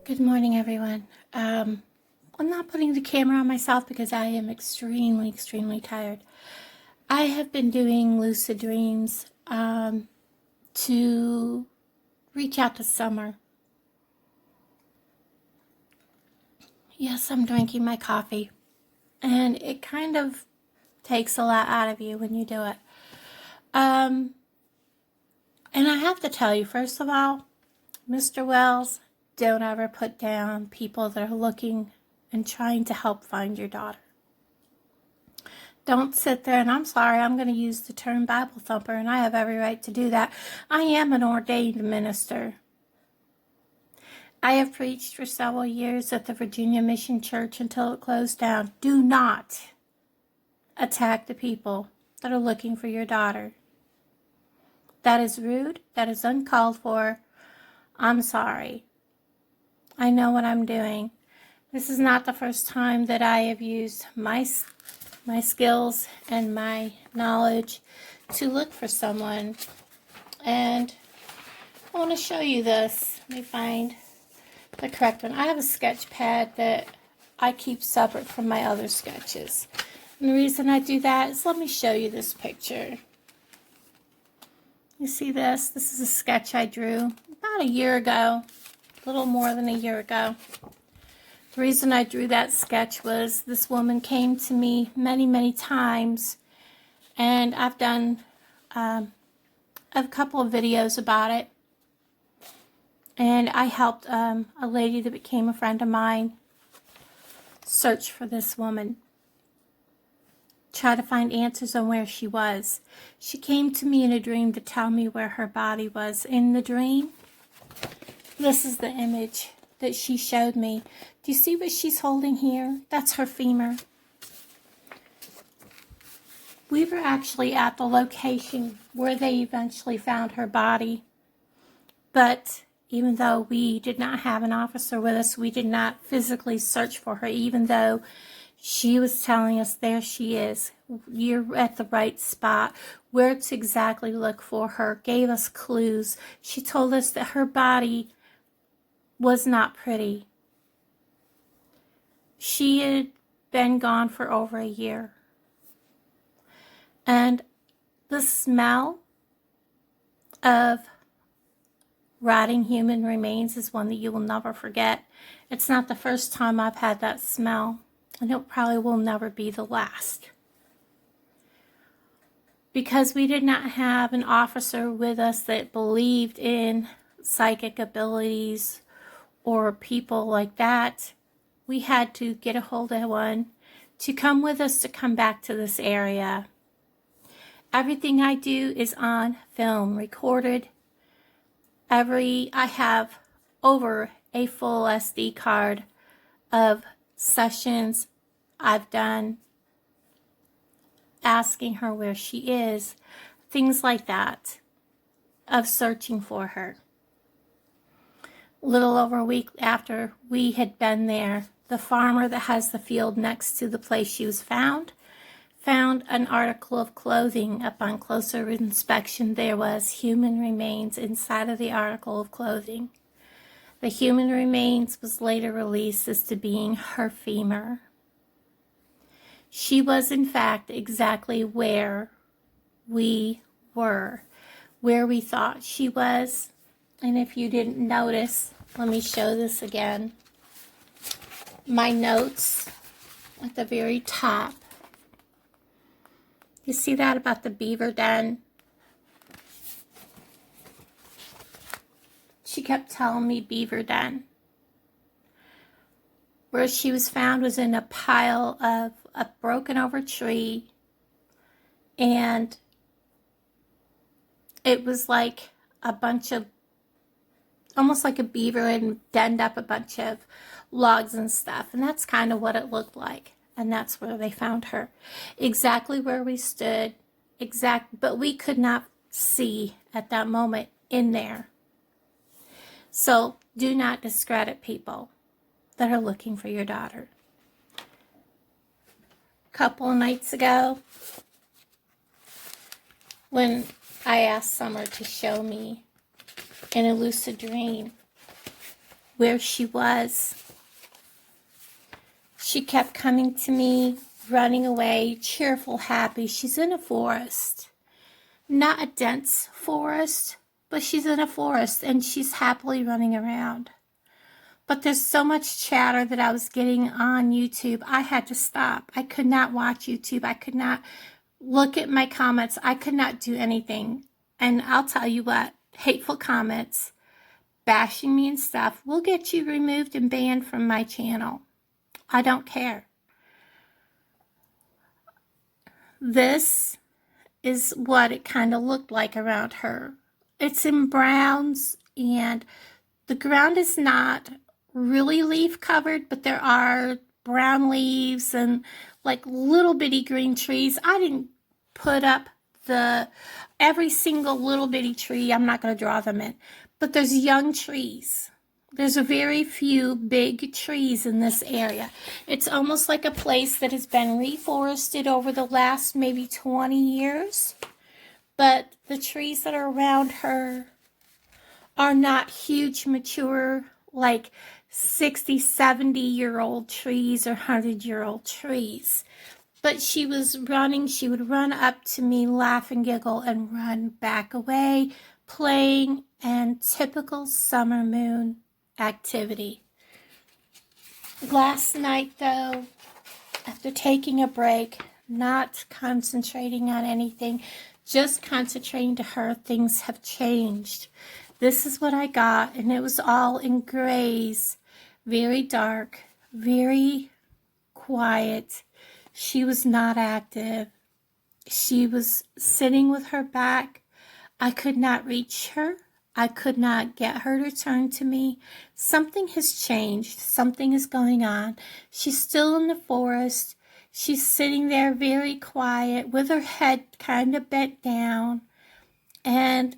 Good morning, everyone. I'm not putting the camera on myself because I am extremely tired. I have been doing lucid dreams to reach out to summer. Yes, I'm drinking my coffee, and it kind of takes a lot out of you when you do it. And I have to tell you, first of all, Mr. Wells, don't ever put down people that are looking and trying to help find your daughter. Don't sit there, and I'm sorry, I'm going to use the term Bible thumper, and I have every right to do that. I am an ordained minister. I have preached for several years at the Virginia Mission Church until it closed down. Do not attack the people that are looking for your daughter. That is rude. That is uncalled for. I'm sorry. I know what I'm doing. This is not the first time that I have used my skills and my knowledge to look for someone. And I want to show you this. Let me find the correct one. I have a sketch pad that I keep separate from my other sketches. And the reason I do that is, let me show you this picture. You see this? This is a sketch I drew about a year ago. A little more than a year ago. The reason I drew that sketch was this woman came to me many times, and I've done a couple of videos about it, and I helped a lady that became a friend of mine search for this woman, try to find answers on where she was. She came to me in a dream to tell me where her body was. In the dream, this is the image that she showed me. Do you see what she's holding here? That's her femur. We were actually at the location where they eventually found her body. But even though we did not have an officer with us, we did not physically search for her, even though she was telling us, there she is. You're at the right spot. Where to exactly look for her. Gave us clues. She told us that her body was not pretty. She had been gone for over a year. And the smell of rotting human remains is one that you will never forget. It's not the first time I've had that smell, and it probably will never be the last. Because we did not have an officer with us that believed in psychic abilities or people like that, we had to get a hold of one to come with us to come back to this area. Everything I do is on film, recorded. I have over a full SD card of sessions I've done asking her where she is, things like that, of searching for her. Little over a week after we had been there, the farmer that has the field next to the place she was found an article of clothing. Upon closer inspection, there was human remains inside of the article of clothing. The human remains was later released as to being her femur. She was, in fact, exactly where we were, where we thought she was. And if you didn't notice, let me show this again. My notes at the very top. You see that about the beaver den? She kept telling me beaver den. Where she was found was in a pile of a broken over tree, and it was like a bunch of, almost like a beaver had denned up a bunch of logs and stuff, and that's kind of what it looked like. And that's where they found her. Exactly where we stood, but we could not see at that moment in there. So do not discredit people that are looking for your daughter. A couple of nights ago, when I asked Summer to show me in a lucid dream where she was. She kept coming to me, running away, cheerful, happy. She's in a forest. Not a dense forest, but she's in a forest and she's happily running around. But there's so much chatter that I was getting on YouTube, I had to stop. I could not watch YouTube. I could not look at my comments. I could not do anything. And I'll tell you what, hateful comments, bashing me and stuff, will get you removed and banned from my channel. I don't care. This is what it kind of looked like around her. It's in browns, and the ground is not really leaf covered, but there are brown leaves and like little bitty green trees. I didn't put up every single little bitty tree. I'm not going to draw them in, but there's young trees. There's a very few big trees in this area. It's almost like a place that has been reforested over the last maybe 20 years. But the trees that are around her are not huge, mature, like 60, 70-year-old trees or 100-year-old trees. But she was running. She would run up to me, laugh and giggle, and run back away, playing, and typical summer moon activity. Last night, though, after taking a break, not concentrating on anything, just concentrating to her, things have changed. This is what I got, and it was all in grays, very dark, very quiet. She was not active. She was sitting with her back. I could not reach her. I could not get her to turn to me. Something has changed. Something is going on. She's still in the forest. She's sitting there very quiet with her head kind of bent down. And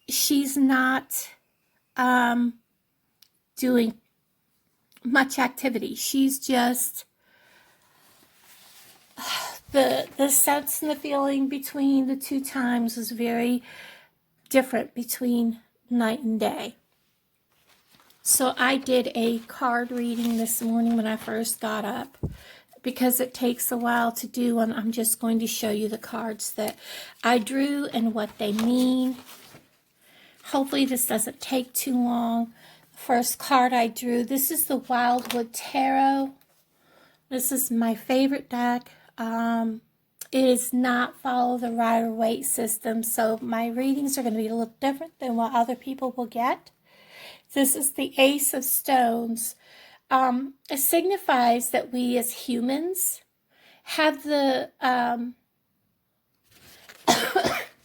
she's not doing much activity. She's just, the sense and the feeling between the two times is very different between night and day. So I did a card reading this morning when I first got up, because it takes a while to do, and I'm just going to show you the cards that I drew and what they mean. Hopefully this doesn't take too long. First card I drew, this is the Wildwood Tarot. This is my favorite deck. It is not follow the Rider-Waite system, so my readings are going to be a little different than what other people will get. This is the Ace of Stones. It signifies that we as humans have the,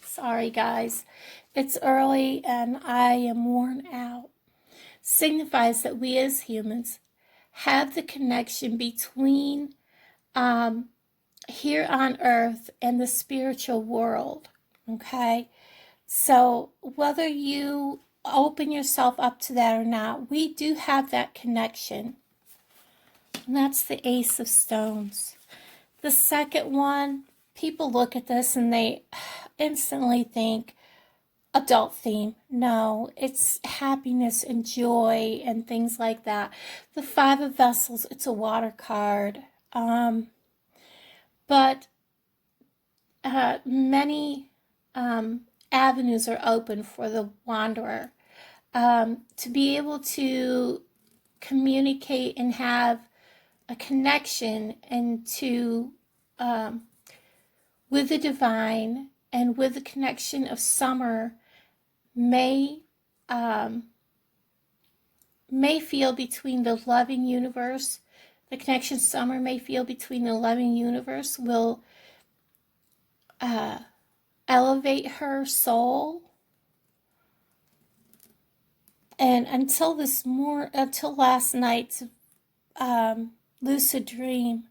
sorry guys, it's early and I am worn out. Signifies that we as humans have the connection between here on earth and the spiritual world, okay? So whether you open yourself up to that or not, we do have that connection. And that's the Ace of Stones. The second one, people look at this and they instantly think adult theme. No, it's happiness and joy and things like that. The Five of Vessels, it's a water card. But many avenues are open for the wanderer to be able to communicate and have a connection and to with the divine and with the connection of summer may feel between the loving universe. The connection summer may feel between the loving universe will elevate her soul. And until last night's lucid dream,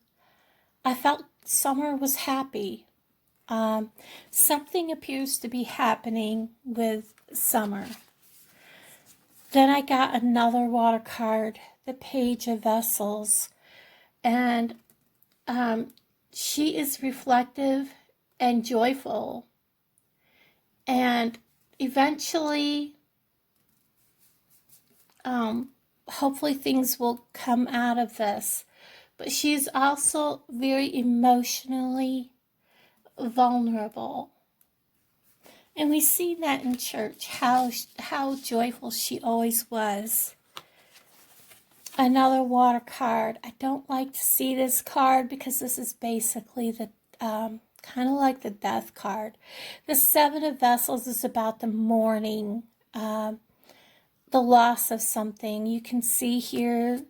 I felt summer was happy. Something appears to be happening with summer. Then I got another water card, the Page of Vessels. And she is reflective and joyful. And eventually, hopefully things will come out of this. But she's also very emotionally vulnerable. And we see that in church, how joyful she always was. Another water card. I don't like to see this card because this is basically the kind of like the death card. The Seven of Vessels is about the mourning, the loss of something. You can see here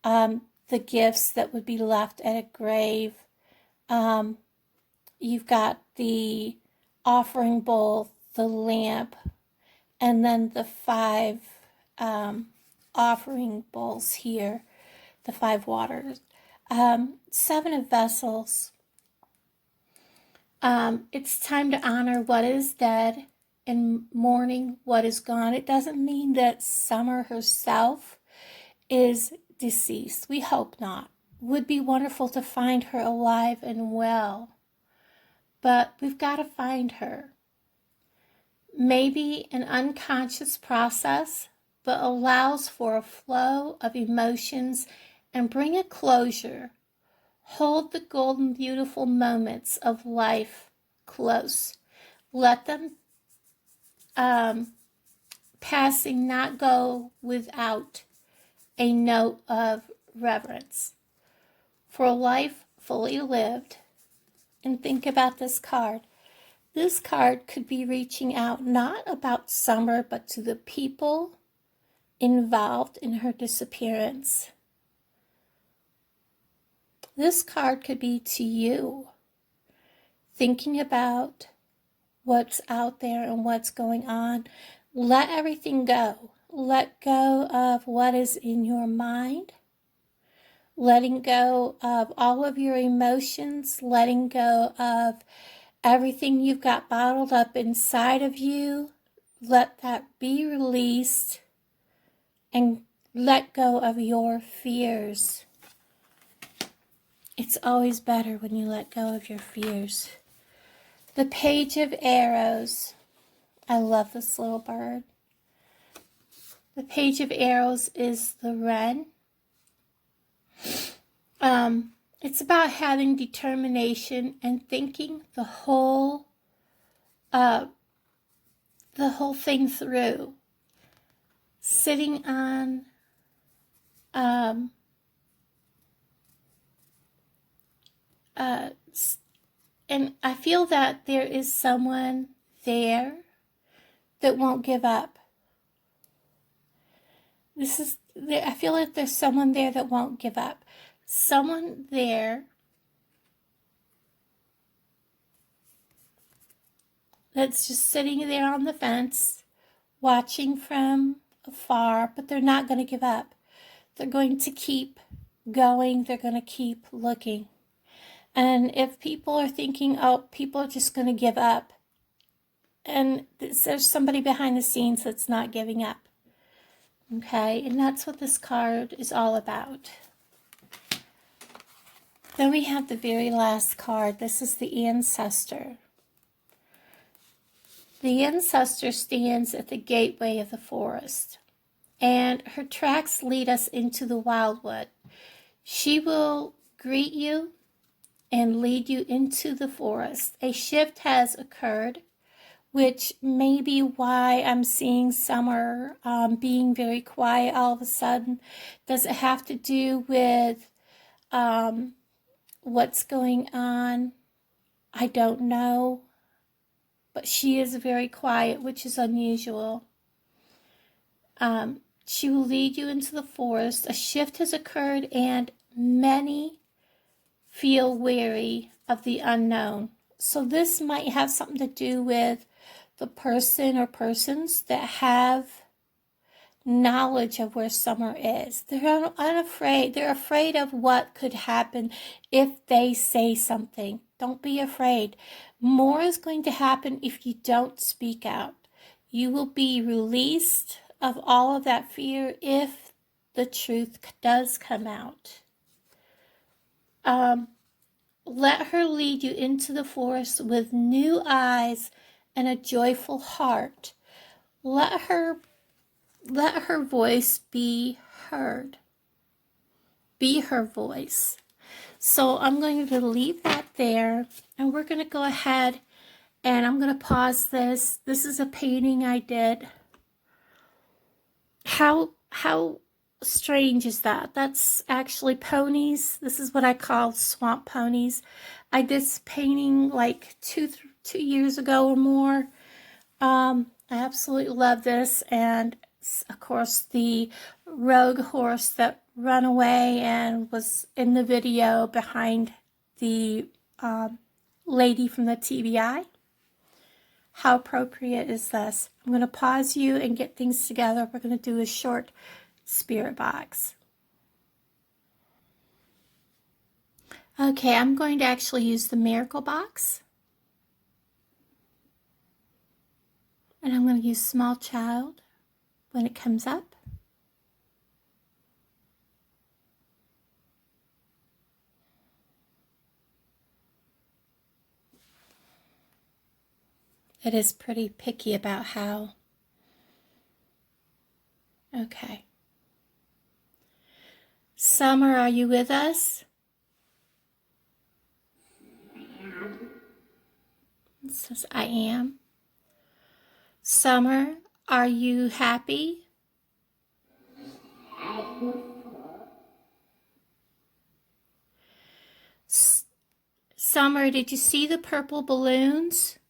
the gifts that would be left at a grave. You've got the offering bowl, the lamp, and then the 5 offering bowls here, the 5 waters. 7 of Vessels. It's time to honor what is dead and mourning what is gone. It doesn't mean that Summer herself is deceased. We hope not. Would be wonderful to find her alive and well. But we've got to find her. Maybe an unconscious process, but allows for a flow of emotions and bring a closure. Hold the golden, beautiful moments of life close. Let them passing not go without a note of reverence. For a life fully lived, and think about this card. This card could be reaching out not about Summer, but to the people involved in her disappearance. This card could be to you, thinking about what's out there and what's going on. Let everything go. Let go of what is in your mind. Letting go of all of your emotions. Letting go of everything you've got bottled up inside of you. Let that be released. And let go of your fears. It's always better when you let go of your fears. The Page of Arrows. I love this little bird. The Page of Arrows is the wren. It's about having determination and thinking the whole thing through. Sitting on and I feel that there is someone there that won't give up. I feel like there's someone there that won't give up. Someone there that's just sitting there on the fence, watching from afar, but they're not going to give up. They're going to keep going. They're going to keep looking. And if people are thinking, oh, people are just going to give up, and there's somebody behind the scenes that's not giving up. Okay, and that's what this card is all about. Then we have the very last card. This is the Ancestor. The Ancestor stands at the gateway of the forest, and her tracks lead us into the Wildwood. She will greet you and lead you into the forest. A shift has occurred, which may be why I'm seeing Summer being very quiet all of a sudden. Does it have to do with what's going on? I don't know. But she is very quiet, which is unusual. She will lead you into the forest. A shift has occurred, and many feel wary of the unknown. So this might have something to do with the person or persons that have knowledge of where Summer is. They're unafraid. They're afraid of what could happen if they say something. Don't be afraid. More is going to happen if you don't speak out. You will be released of all of that fear if the truth does come out. Let her lead you into the forest with new eyes and a joyful heart. Let her Let her voice be heard. Be her voice. So I'm going to leave that there, and we're going to go ahead and I'm going to pause this. This is a painting I did. How strange is that? That's actually ponies. This is what I call swamp ponies. I did this painting like two years ago or more. I absolutely love this, and of course the rogue horse that ran away and was in the video behind the lady from the TBI. How appropriate is this? I'm going to pause you and get things together. We're going to do a short spirit box. Okay, I'm going to actually use the miracle box. And I'm going to use small child when it comes up. It is pretty picky about how. Okay. Summer, are you with us? It says I am. Summer, are you happy? Summer, did you see the purple balloons?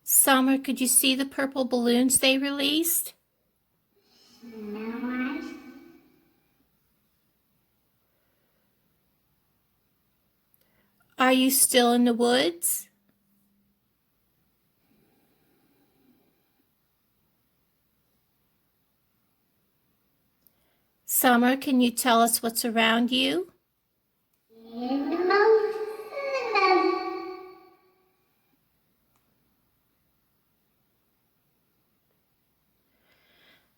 Summer, could you see the purple balloons they released? Are you still in the woods? Summer, can you tell us what's around you?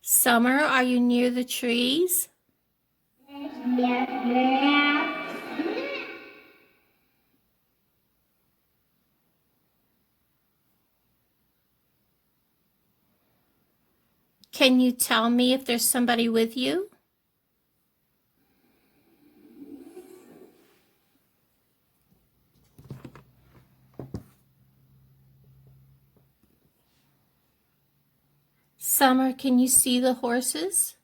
Summer, are you near the trees? Can you tell me if there's somebody with you? Summer, can you see the horses?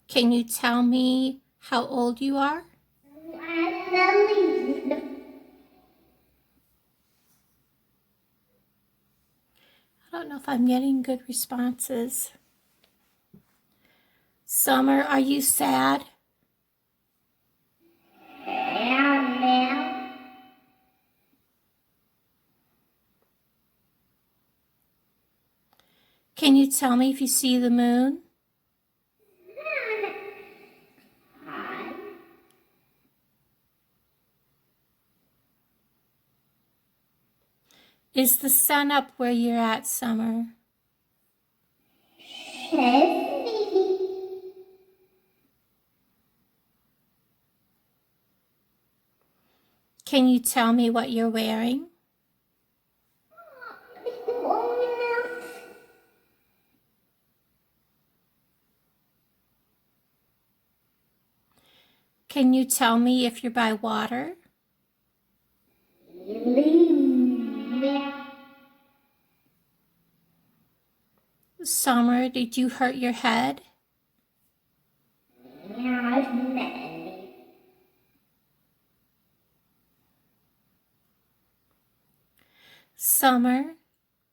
Can you tell me how old you are? I don't know if I'm getting good responses. Summer, are you sad? Can you tell me if you see the moon? Is the sun up where you're at, Summer? Can you tell me what you're wearing? Can you tell me if you're by water? Summer, did you hurt your head? Summer,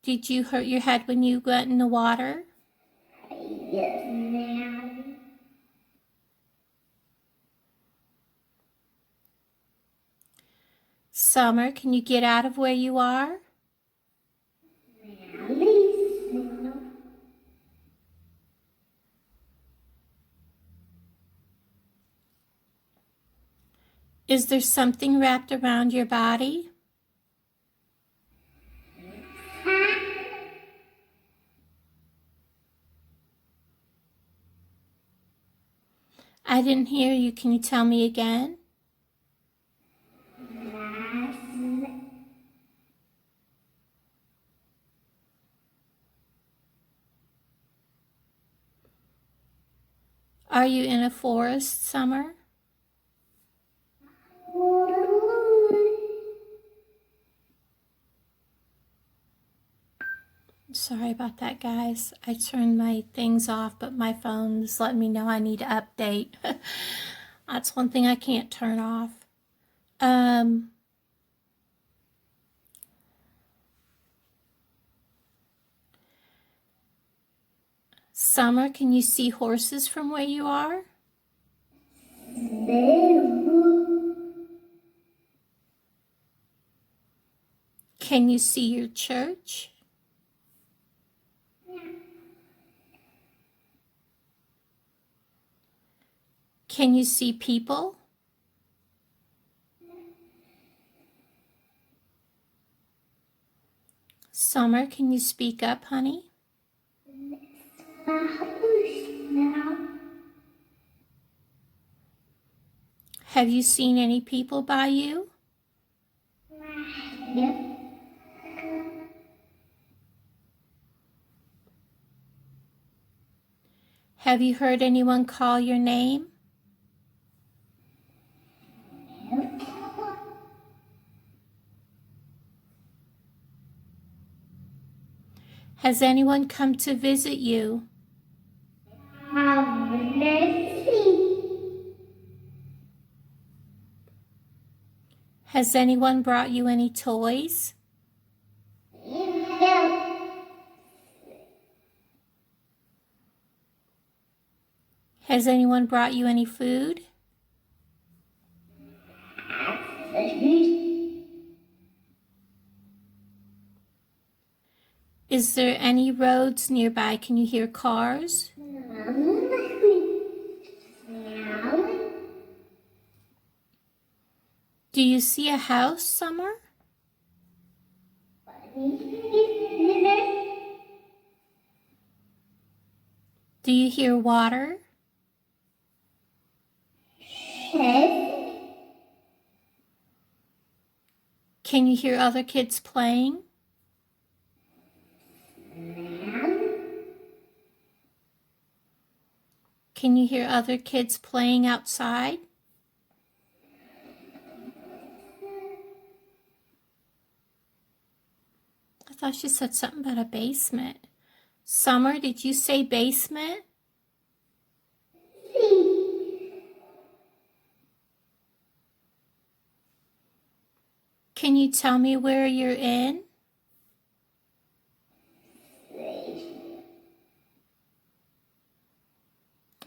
did you hurt your head when you went in the water? Yes, ma'am. Summer, can you get out of where you are? Is there something wrapped around your body? I didn't hear you. Can you tell me again? Are you in a forest, Summer? Sorry about that, guys. I turned my things off, but my phone is letting me know I need to update. That's one thing I can't turn off. Summer, can you see horses from where you are? Can you see your church? Can you see people? Summer, can you speak up, honey? Have you seen any people by you? Have you heard anyone call your name? Has anyone come to visit you? Has anyone brought you any toys? Has anyone brought you any food? Is there any roads nearby? Can you hear cars? Do you see a house, Summer? Do you hear water? Can you hear other kids playing? Can you hear other kids playing outside? I thought she said something about a basement. Summer, did you say basement? Can you tell me where you're in?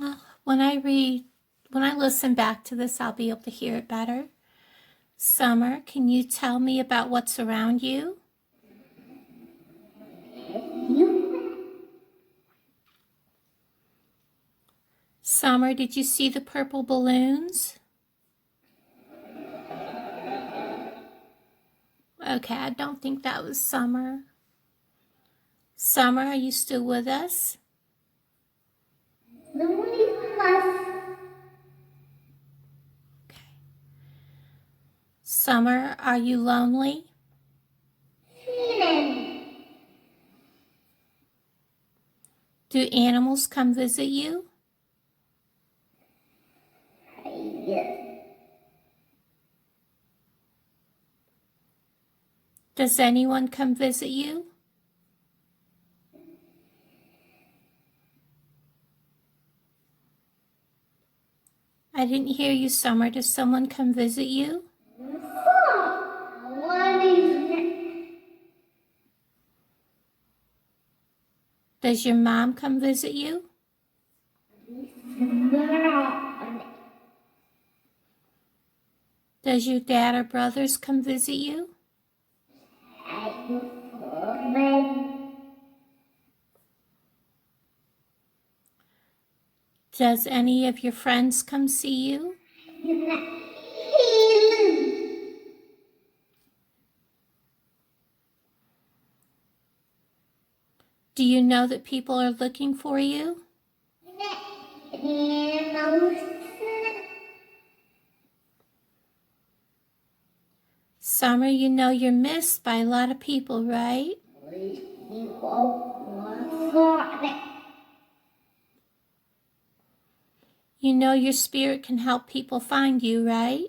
Oh, when I listen back to this, I'll be able to hear it better. Summer, can you tell me about what's around you? Summer, did you see the purple balloons? Okay, I don't think that was Summer. Summer, are you still with us? Okay. Summer, are you lonely? Do animals come visit you? Does anyone come visit you? I didn't hear you, Summer. Does someone come visit you? Does your mom come visit you? Does your dad or brothers come visit you? Does any of your friends come see you? Do you know that people are looking for you? Summer, you know you're missed by a lot of people, right? You know your spirit can help people find you, right?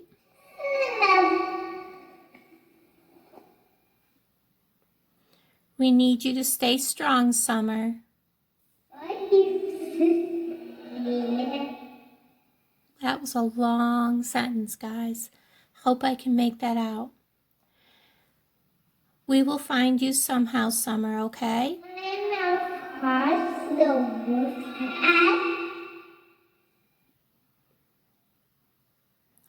We need you to stay strong, Summer. That was a long sentence, guys. Hope I can make that out. We will find you somehow, Summer, okay?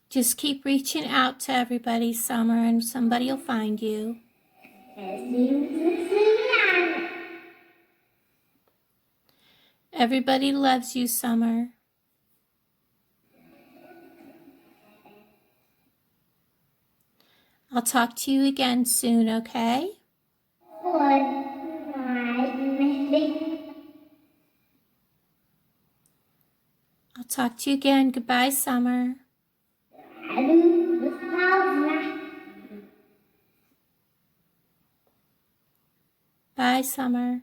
Just keep reaching out to everybody, Summer, and somebody will find you. Everybody loves you, Summer. I'll talk to you again soon, okay? I'll talk to you again. Goodbye, Summer. Bye, Summer.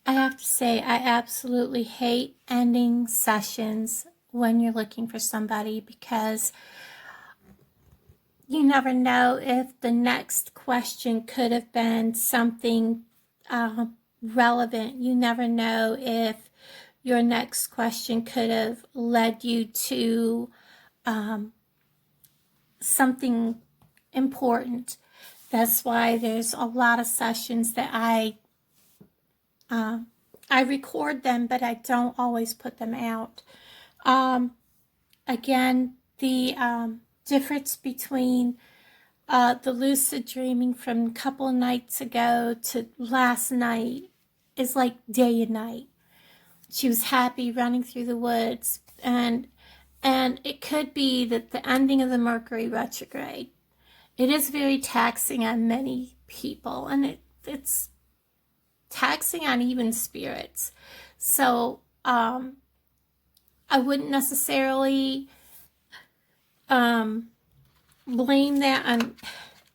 I have to say, I absolutely hate ending sessions when you're looking for somebody, because you never know if the next question could have been something relevant. You never know if your next question could have led you to something important. That's why there's a lot of sessions that I record them, but I don't always put them out. Again, the difference between the lucid dreaming from a couple of nights ago to last night is like day and night. She was happy running through the woods, and it could be that the ending of the Mercury retrograde, it is very taxing on many people, and it's taxing on even spirits. So I wouldn't necessarily blame that on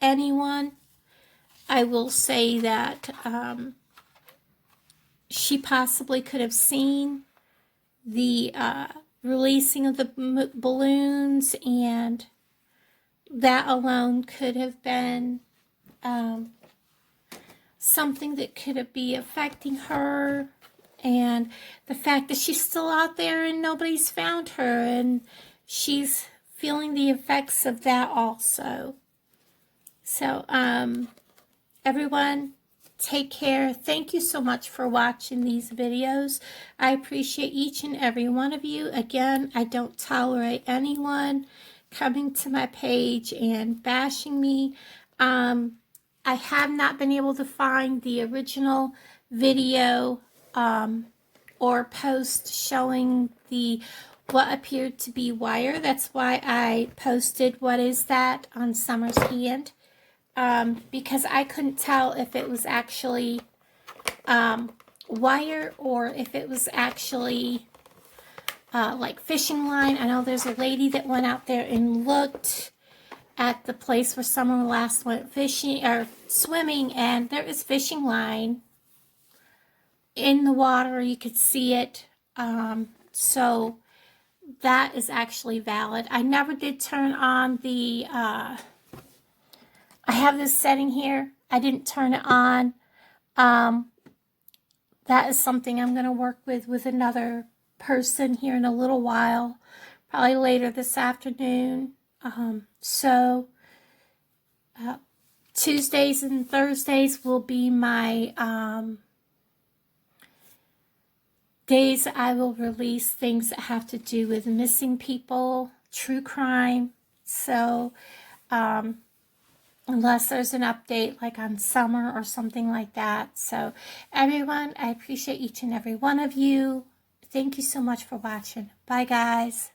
anyone. I will say that she possibly could have seen the releasing of the balloons, and that alone could have been something that could be affecting her, and the fact that she's still out there and nobody's found her, and she's feeling the effects of that also. So everyone, take care. Thank you so much for watching these videos. I appreciate each and every one of you. Again, I don't tolerate anyone coming to my page and bashing me. I have not been able to find the original video or post showing the what appeared to be wire. That's why I posted what is that on Summer's hand, because I couldn't tell if it was actually wire or if it was actually like fishing line. I know there's a lady that went out there and looked at the place where Summer last went fishing or swimming, and there is fishing line in the water. You could see it. So that is actually valid. I never did turn on the I have this setting here. I didn't turn it on. That is something I'm going to work with another person here in a little while, probably later this afternoon. Tuesdays and Thursdays will be my days I will release things that have to do with missing people, true crime. So unless there's an update like on Summer or something like that. So everyone, I appreciate each and every one of you. Thank you so much for watching. Bye, guys.